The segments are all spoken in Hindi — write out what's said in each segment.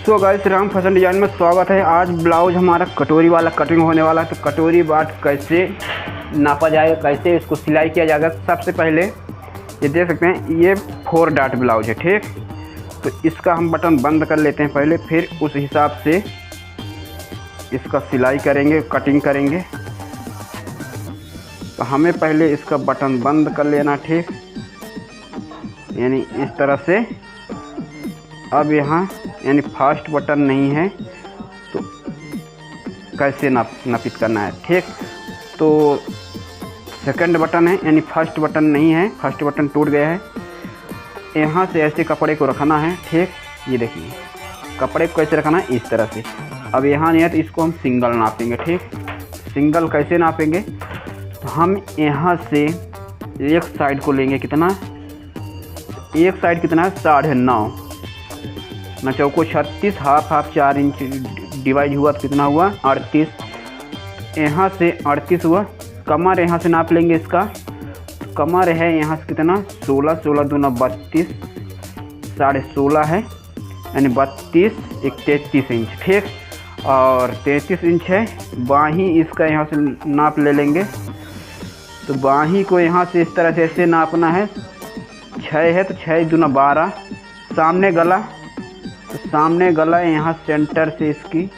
So guys, Ram fashion design में स्वागत है। आज ब्लाउज हमारा कटोरी वाला कटिंग होने वाला है। तो कटोरी बाट कैसे नापा जाएगा, कैसे इसको सिलाई किया जाएगा। सबसे पहले ये देख सकते हैं, ये 4 डॉट ब्लाउज है, ठीक। तो इसका हम बटन बंद कर लेते हैं पहले, फिर उस हिसाब से इसका सिलाई करेंगे, कटिंग करेंगे। तो हमें पहले इसका बटन बंद कर लेना, ठीक, यानी इस तरह से। अब यहाँ यानी फर्स्ट बटन नहीं है तो कैसे नापित करना है, ठीक। तो सेकंड बटन है, यानी फर्स्ट बटन नहीं है, फर्स्ट बटन टूट गया है। यहाँ से ऐसे कपड़े को रखना है, ठीक। ये देखिए कपड़े को कैसे रखना है, इस तरह से। अब यहाँ नहीं है तो इसको हम सिंगल नापेंगे, ठीक। सिंगल कैसे नापेंगे, तो हम यहाँ से एक साइड को लेंगे, कितना, एक साइड कितना है 9.5 ना, चौको 36, हाफ 4 इंच डिवाइड हुआ तो कितना हुआ 38। यहाँ से 38 हुआ। कमर यहाँ से नाप लेंगे इसका। कमर है यहाँ से कितना 16, 16 दूना 32, 16.5 है, यानी 32, 33 इंच, ठीक। और 33 इंच है। बाही इसका यहाँ से नाप ले लेंगे। तो बाही को यहाँ से इस तरह से ऐसे नापना है। 6 है तो 6 दूना 12। सामने गला, तो सामने गला यहाँ सेंटर से इसकी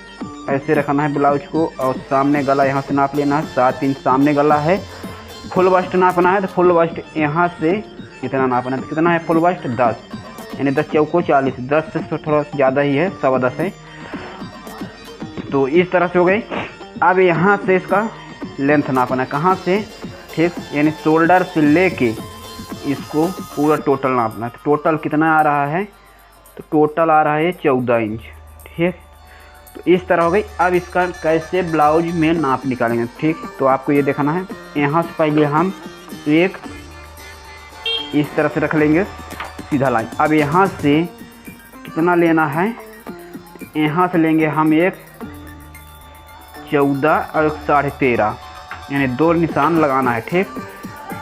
ऐसे रखना है ब्लाउज को, और सामने गला यहाँ से नाप लेना है 7 इंच सामने गला है। फुल बस्ट नापना है, तो फुल बस्ट यहाँ से कितना नापना है, तो कितना है फुल बस्ट 10, यानी 10 चौको 40, 10 से थोड़ा ज़्यादा ही है, 10.25 है। तो इस तरह से हो गई। अब यहाँ से इसका लेंथ नापना है, कहाँ से, ठीक, यानी शोल्डर से लेके इसको पूरा टोटल नापना है। तो टोटल कितना आ रहा है, तो टोटल आ रहा है 14 इंच, ठीक। तो इस तरह हो गई। अब इसका कैसे ब्लाउज में नाप निकालेंगे, ठीक। तो आपको ये देखना है, यहाँ से पहले हम एक इस तरह से रख लेंगे सीधा लाइन। अब यहाँ से कितना लेना है, यहाँ से लेंगे हम एक 14 और 13.5, यानी 2 निशान लगाना है, ठीक।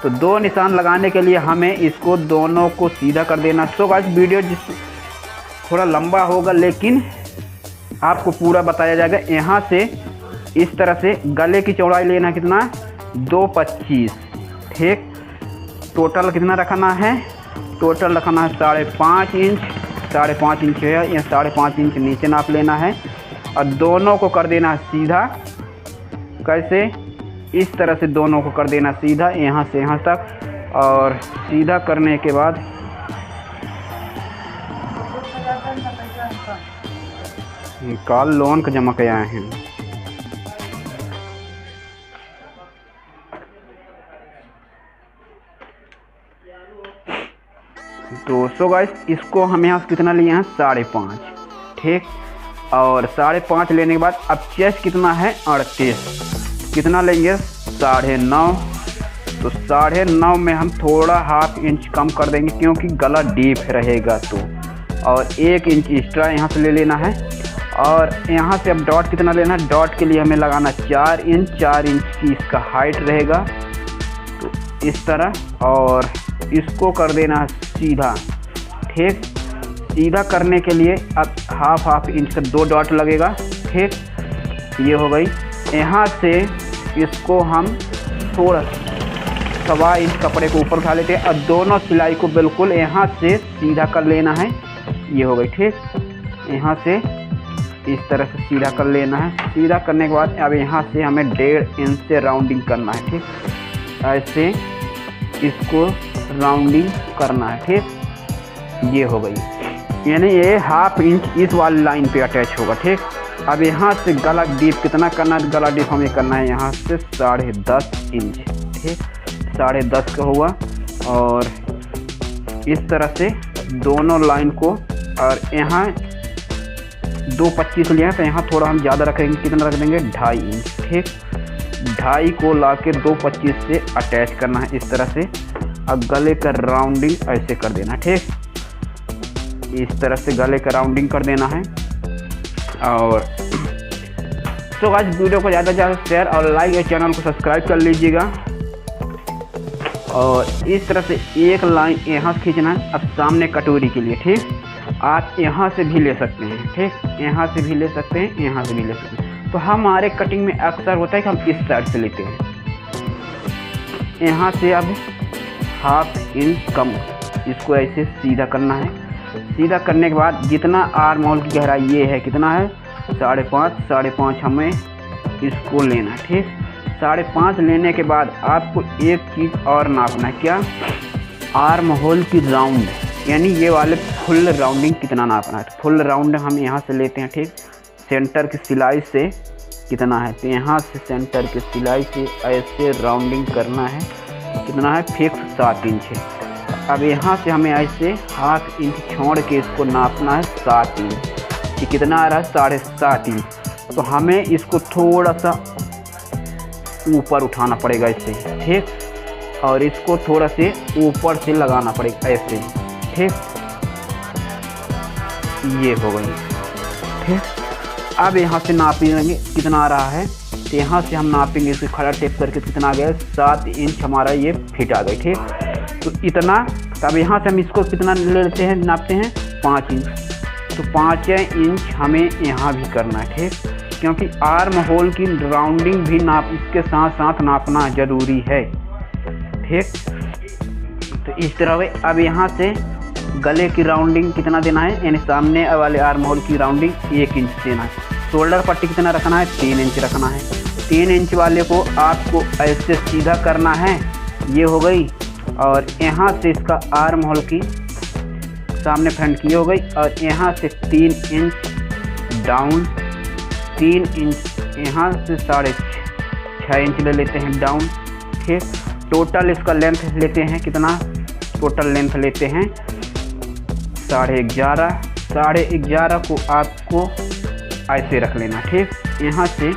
तो 2 निशान लगाने के लिए हमें इसको दोनों को सीधा कर देना। सो गाइस, वीडियो थोड़ा लंबा होगा लेकिन आपको पूरा बताया जाएगा। यहाँ से इस तरह से गले की चौड़ाई लेना कितना 2.25, ठीक। टोटल कितना रखना है, टोटल रखना है 5.5 इंच, 5.5 इंच है, या 5.5 इंच नीचे नाप लेना है। और दोनों को कर देना सीधा। कैसे, इस तरह से दोनों को कर देना सीधा, यहाँ से यहाँ तक। और सीधा करने के बाद कल लोन का जमा किया है। तो सो गाइस, इसको हम यहाँ से कितना लिए हैं 5.5, ठीक। और 5.5 लेने के बाद अब चेस्ट कितना है 38, कितना लेंगे 9.5। तो 9.5 में हम थोड़ा ½ इंच कम कर देंगे क्योंकि गला डीप रहेगा। तो और 1 इंच एक्स्ट्रा यहाँ से ले लेना है। और यहाँ से अब डॉट कितना लेना है, डॉट के लिए हमें लगाना 4 इंच, 4 इंच की इसका हाइट रहेगा। तो इस तरह, और इसको कर देना है सीधा, ठीक। सीधा करने के लिए अब ½ इंच का 2 डॉट लगेगा, ठीक। ये हो गई। यहाँ से इसको हम थोड़ा 1.25 इंच कपड़े को ऊपर उठा लेते हैं और दोनों सिलाई को बिल्कुल यहाँ से सीधा कर लेना है। ये हो गई, ठीक। यहाँ से इस तरह से सीधा कर लेना है। सीधा करने के बाद अब यहाँ से हमें 1.5 इंच से राउंडिंग करना है, ठीक। ऐसे इसको राउंडिंग करना है, ठीक। ये हो गई, यानी ये ½ इंच इस वाली लाइन पे अटैच होगा, ठीक। अब यहाँ से गला डीप कितना करना है, गला डीप हमें करना है यहाँ से 10.5 इंच, ठीक। 10.5 का हुआ। और इस तरह से दोनों लाइन को, और यहाँ 2.25 लिया है तो यहाँ थोड़ा हम ज़्यादा रखेंगे, कितना रख देंगे 2.5 इंच, ठीक। 2.5 को ला के 2.25 से अटैच करना है इस तरह से। अब गले का राउंडिंग ऐसे कर देना, ठीक। इस तरह से गले का राउंडिंग कर देना है। और तो आज वीडियो को ज़्यादा से ज़्यादा शेयर और लाइक, चैनल को सब्सक्राइब कर लीजिएगा। और इस तरह से एक लाइन यहाँ से खींचना है। अब सामने कटोरी के लिए, ठीक, आप यहाँ से भी ले सकते हैं, ठीक, यहाँ से भी ले सकते हैं, यहाँ से भी ले सकते हैं। तो हमारे कटिंग में अक्सर होता है कि हम इस साइड से लेते हैं, यहाँ से अब 1/2 इंच कम इसको ऐसे सीधा करना है। सीधा करने के बाद जितना आर्म होल की गहराई ये है, कितना है 5.5 हमें इसको लेना है, ठीक। 5.5 लेने के बाद आपको एक चीज़ और नापना है, क्या, आर्म होल की राउंड, यानी ये वाले फुल राउंडिंग कितना नापना है। फुल राउंड हम यहाँ से लेते हैं, ठीक, सेंटर की सिलाई से कितना है, तो यहाँ से सेंटर की सिलाई से ऐसे राउंडिंग करना है, कितना है, फिक्स 7 इंच है। अब यहाँ से हमें ऐसे 1/2 इंच छोड़ के इसको नापना है 7 इंच, कि कितना आ रहा है 7.5 इंच। तो हमें इसको थोड़ा सा ऊपर उठाना पड़ेगा इससे, ठीक, और इसको थोड़ा से ऊपर से लगाना पड़ेगा ऐसे, ठीक, ये हो गई, ठीक। अब यहाँ से नापेंगे कितना आ रहा है, तो यहाँ से हम नापेंगे इसको खड़ा टेप करके, कितना आ गया 7 इंच हमारा ये फिट आ गई, ठीक। तो इतना, तब यहाँ से हम इसको कितना ले लेते हैं, नापते हैं 5 इंच। तो 5 इंच हमें यहाँ भी करना है, ठीक, क्योंकि आर्म होल की राउंडिंग भी नाप इसके साथ साथ नापना ज़रूरी है, ठीक। तो इस तरह से अब यहाँ से गले की राउंडिंग कितना देना है, यानी सामने वाले आर्म होल की राउंडिंग 1 इंच देना है। शोल्डर पट्टी कितना रखना है, 3 इंच रखना है। 3 इंच वाले को आपको ऐसे सीधा करना है, ये हो गई। और यहाँ से इसका आर्म होल की सामने फ्रंट की हो गई, और यहाँ से 3 इंच डाउन, 3 इंच यहाँ से 6.5 इंच ले लेते हैं डाउन, ठीक। टोटल इसका लेंथ लेते हैं कितना, टोटल लेंथ लेते हैं 11.5। 11.5 को आपको ऐसे रख लेना, ठीक। यहाँ से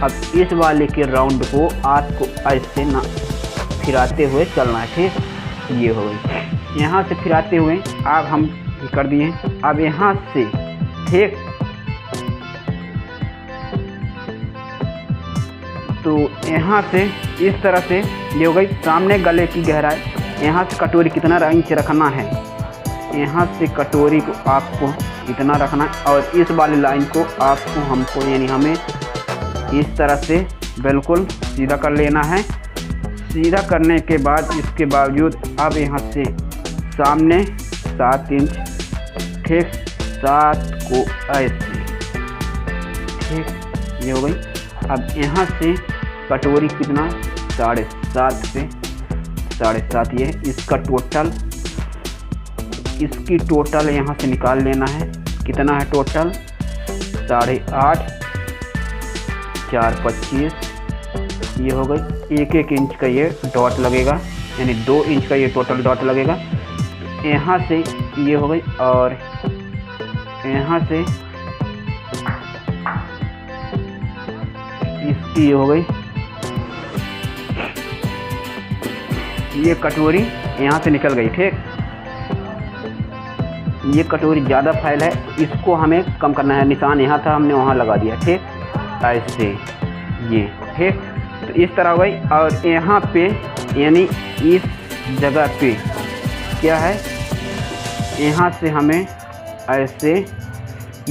अब इस वाले के राउंड को आपको ऐसे ना फिराते हुए चलना है, ठीक, ये हो गई। यहाँ से फिराते हुए अब हम कर दिए। अब यहाँ से, ठीक, तो यहाँ से इस तरह से ये हो गई सामने गले की गहराई। यहाँ से कटोरी कितना इंच रखना है, यहाँ से कटोरी को आपको इतना रखना है, और इस वाली लाइन को आपको हमको यानी हमें इस तरह से बिल्कुल सीधा कर लेना है। सीधा करने के बाद इसके बावजूद अब यहाँ से सामने 7 इंच, ठीक, 7 को ऐसे, ठीक, ये हो गई। अब यहाँ से कटोरी कितना 7.5 से 7.5 ये इसका टोटल, इसकी टोटल यहाँ से निकाल लेना है, कितना है टोटल 8.5, 4 25, ये हो गई। 1 इंच का ये डॉट लगेगा, यानी 2 इंच का ये टोटल डॉट लगेगा। यहाँ से ये हो गई, और यहाँ से इसकी ये हो गई। ये कटोरी यहाँ से निकल गई, ठीक। ये कटोरी ज़्यादा फैल है, इसको हमें कम करना है। निशान यहाँ था, हमने वहाँ लगा दिया, ठीक, ऐसे ये, ठीक। तो इस तरह हो गई। और यहाँ पे यानी इस जगह पे क्या है, यहाँ से हमें ऐसे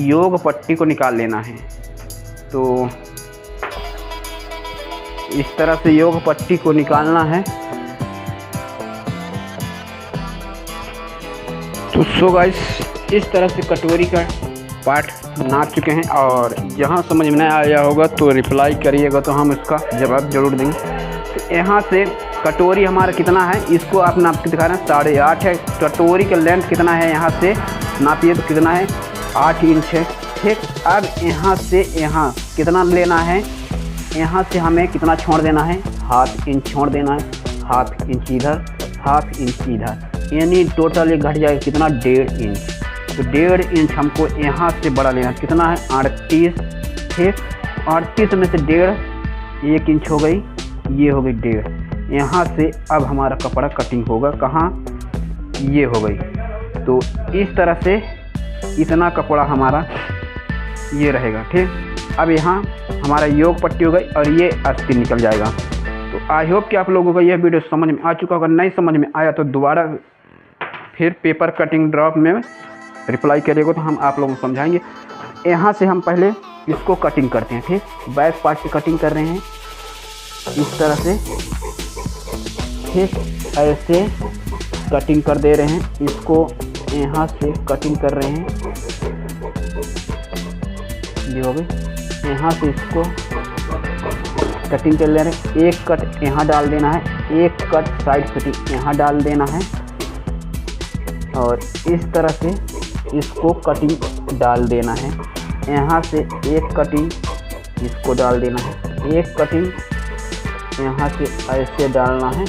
योग पट्टी को निकाल लेना है। तो इस तरह से योग पट्टी को निकालना है। तो सो गाइस, इस तरह से कटोरी का पार्ट नाप चुके हैं, और जहाँ समझ में नहीं आया होगा तो रिप्लाई करिएगा, तो हम इसका जवाब जरूर देंगे। तो यहाँ से कटोरी हमारा कितना है, इसको आप नाप के दिखा रहे हैं 8.5 है। कटोरी का लेंथ कितना है, यहाँ से नापिए तो कितना है 8 इंच है, ठीक। अब यहाँ से यहाँ कितना लेना है, यहाँ से हमें कितना छोड़ देना है, 1/2 इंच छोड़ देना है, 1/2 इंच इधर, 1/2 इंच इधर, यानी टोटल ये घट जाएगा कितना 1.5 इंच। तो 1.5 इंच हमको यहाँ से बड़ा लेना है, कितना है 38, ठीक। 38 में से 1.5 1 इंच हो गई, ये हो गई 1.5। यहाँ से अब हमारा कपड़ा कटिंग होगा कहाँ, ये हो गई। तो इस तरह से इतना कपड़ा हमारा ये रहेगा, ठीक। अब यहाँ हमारा योग पट्टी हो गई, और ये अस्तीन निकल जाएगा, तो आई होप कि आप लोगों को यह वीडियो समझ में आ चुका होगा। नहीं समझ में आया तो दोबारा फिर पेपर कटिंग ड्रॉप में रिप्लाई करिएगा तो हम आप लोगों को समझाएंगे। यहाँ से हम पहले इसको कटिंग करते हैं, ठीक। बैक पार्ट की कटिंग कर रहे हैं इस तरह से, ठीक। ऐसे कटिंग कर दे रहे हैं, इसको यहाँ से कटिंग कर रहे हैं, ये हो गई। यहाँ से इसको कटिंग कर ले रहे हैं, एक कट यहाँ डाल देना है, एक कट साइड कटिंग यहाँ डाल देना है और इस तरह से इसको कटिंग डाल देना है। यहाँ से एक कटिंग इसको डाल देना है, एक कटिंग यहाँ से ऐसे डालना है,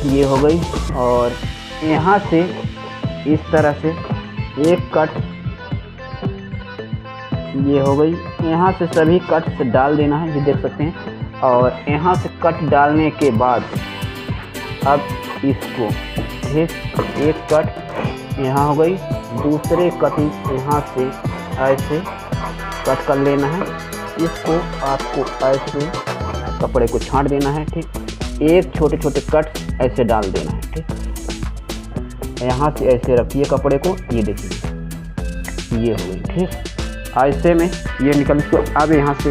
ये हो गई। और यहाँ से इस तरह से एक कट, ये हो गई। यहाँ से सभी कट से डाल देना है, ये देख सकते हैं। और यहाँ से कट डालने के बाद अब इसको, ठीक, एक कट यहाँ हो गई, दूसरे कटिंग यहाँ से ऐसे कट कर लेना है। इसको आपको ऐसे कपड़े को छांट देना है, ठीक। एक छोटे छोटे कट ऐसे डाल देना है, ठीक। यहाँ से ऐसे रखिए कपड़े को, ये देखिए ये हो गई, ठीक। ऐसे में ये निकल के अब यहाँ से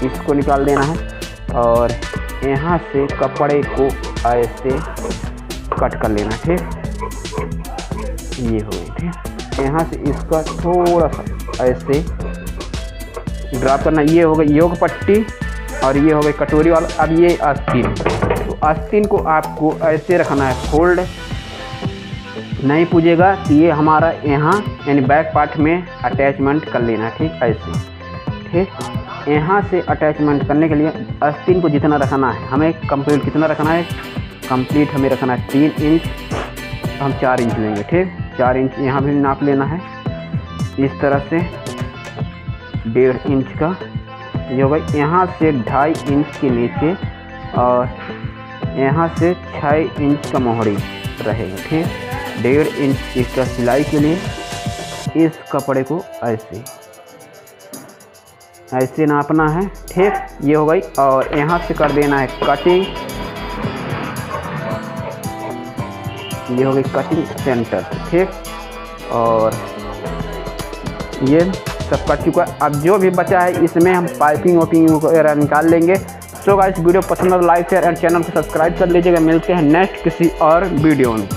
इसको निकाल देना है और यहाँ से कपड़े को ऐसे कट कर लेना, ठीक। ये हो गई, ठीक। यहाँ से इसका थोड़ा सा ऐसे ड्रॉप करना, ये हो गई योग पट्टी और ये हो गई कटोरी वाला। अब ये आस्तीन, तो आस्तीन को आपको ऐसे रखना है, फोल्ड नहीं पूजेगा तो ये हमारा यहाँ यानी बैक पार्ट में अटैचमेंट कर लेना है, ठीक। ऐसे, ठीक। यहाँ से अटैचमेंट करने के लिए आस्तीन को जितना रखना है हमें, कंप्लीट कितना रखना है, कंप्लीट हमें रखना है 3 इंच, हम 4 इंच लेंगे, ठीक। 4 इंच यहाँ भी नाप लेना है इस तरह से, 1.5 इंच का ये होगा। यहाँ से 2.5 इंच के नीचे और यहाँ से 6 इंच का मोहरी रहेगा, ठीक। 1.5 इंच इसका सिलाई के लिए इस कपड़े को ऐसे नापना है, ठीक। ये हो गई। और यहाँ से कर देना है कटिंग, ये हो गई कटिंग सेंटर, ठीक। और ये सब कट चुका है। अब जो भी बचा है इसमें हम पाइपिंग वाइपिंग वगैरह निकाल लेंगे। सो गाइस, वीडियो पसंद हो तो लाइक शेयर एंड चैनल को सब्सक्राइब कर लीजिएगा। मिलते हैं नेक्स्ट किसी और वीडियो में।